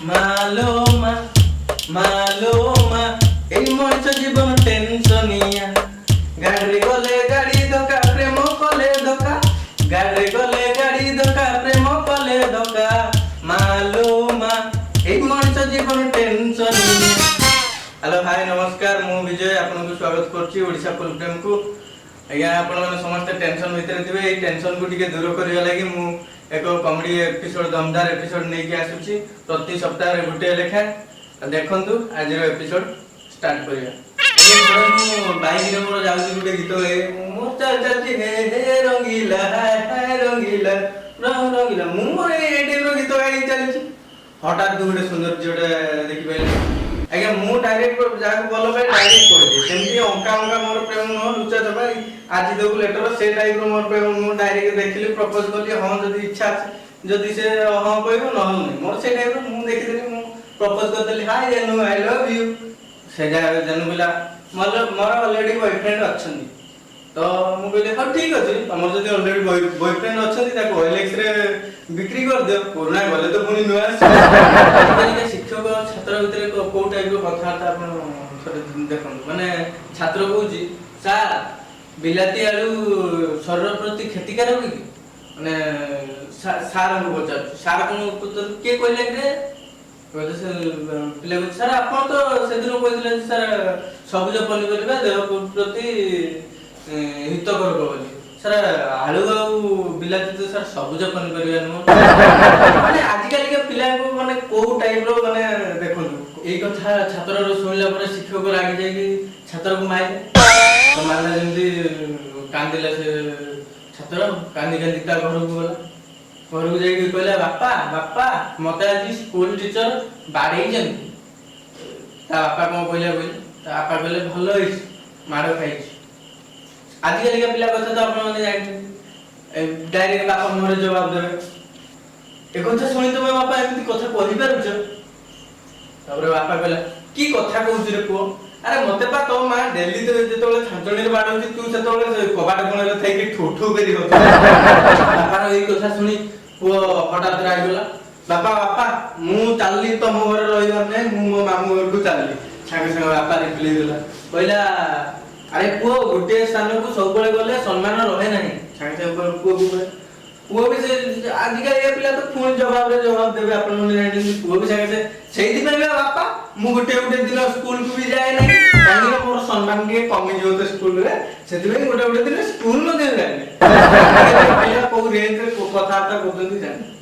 মালোমা মালোমা এই মଣିষ জীবন টেনশনিয়া গাড়ি গলে গাড়ি ধোকা প্রেম কলে ধোকা গাড়ি গলে গাড়ি ধোকা প্রেম কলে ধোকা মালোমা এই মଣିষ জীবন টেনশনিয়া। हेलो हाय नमस्कार मु विजय आपन को स्वागत करछि ओडिसा फुल फ्रेम को। आज्ञा आपण माने समस्त टेंशन भितर थिबे ए टेंशन को टिके दूर करिया लागि मु एको कॉमेडी एपिसोड दमदार एपिसोड नै के आसुछि प्रति सप्ताह रे गुटे लेखा देखंतु आज रो एपिसोड स्टार्ट करिया। मु बाइक रे मोर जाउछि गुटे गीत ए मो चल चलछि हे हे रंगीला हाय रंगीला रंगीला मु मोर ए टाइप रो गीत गाई चलछि हठात गुटे सुंदर जोडे देखि पहिले आज्ञा मु डायरेक्ट जाको बोल भाई डायरेक्ट कर दे सेमती अंका अंका मोर प्रेम न लुचा जबा आज देखु लेटर से टाइप रो मोर प्रेम मु डायरेक्ट देखली प्रपोज करली हां जदी इच्छा जदी से हां कहबो न नहीं मोर से टाइप रो मु देखिदली मु प्रपोज कर देली हाय जानू आई लव यू से जानू बोला मोर ऑलरेडी बॉयफ्रेंड अछंदी तो मु कहले हां ठीक अछि हमर जदी ऑलरेडी बॉयफ्रेंड अछंदी ताको ओएलएक्स रे बिक्री कर दे पुराना गले तो पुनी नुआ तरीका शिक्षक छात्र भीतर को टाइप रो कथा आपण देखन माने छात्र कहूजी सर बिलाती आलू शरीर प्रति क्षतिकारक कि माने सार को बचा सार को पुत्र के कहले रे कहले से पिले सर आपण तो सेदिन कहले सर सबुज पनिपरिबा देह प्रति हितकर बोली सर आलू आउ बिलाती तो सर सबुज पनिपरिबा न माने आजि काली के पिला को माने को टाइप रो माने देखन एई कथा छात्र रो सुनिला पर शिक्षक लागी जाय कि छात्र को माइले तो माने जेंदी कांदिला से छात्र कांदी कांदी ता घर को गला घर को जाय कि कहला बापा बापा मते आज स्कूल टीचर बाड़े जन ता बापा को कहला ता बापा कहले भलो होई मारो खाई आज काली के पिला कथा तो आपण माने जाय डायरेक्ट बापा मोरे जवाब देबे ए कथा सुनि तो बापा एमती कथा कहि पारुछ तबरे बापा कहला की कथा कहउछ रे पुओ अरे मते पा तो मां दिल्ली तो जेतोले छांचणी बाडउची तू सेतोले कबाट कोणले थाई कि ठोठो करी होत बापा रो ए कथा सुनि पुओ हठात राय गेला बापा बापा मु चालली तम घर रहिबार नै मु मो मामू घर को चालली छागे संग बापा रिप्लाई देला कहला अरे पुओ गुटे स्थान को सब बेले गले सम्मान रहे नाही छागे संग पुओ को पुओ भी से आज का ये पिला तो फोन जवाब देबे अपन मन जानि पुओ भी छागे से सेही दिन बापा मु गुटे दिन स्कूल को भी जाए नहीं काहे मोर सम्मान के कमी जो तो स्कूल रे सेति में गुटे दिन स्कूल न दे जाने पिला को रेंज रे कथा कोदंती जाने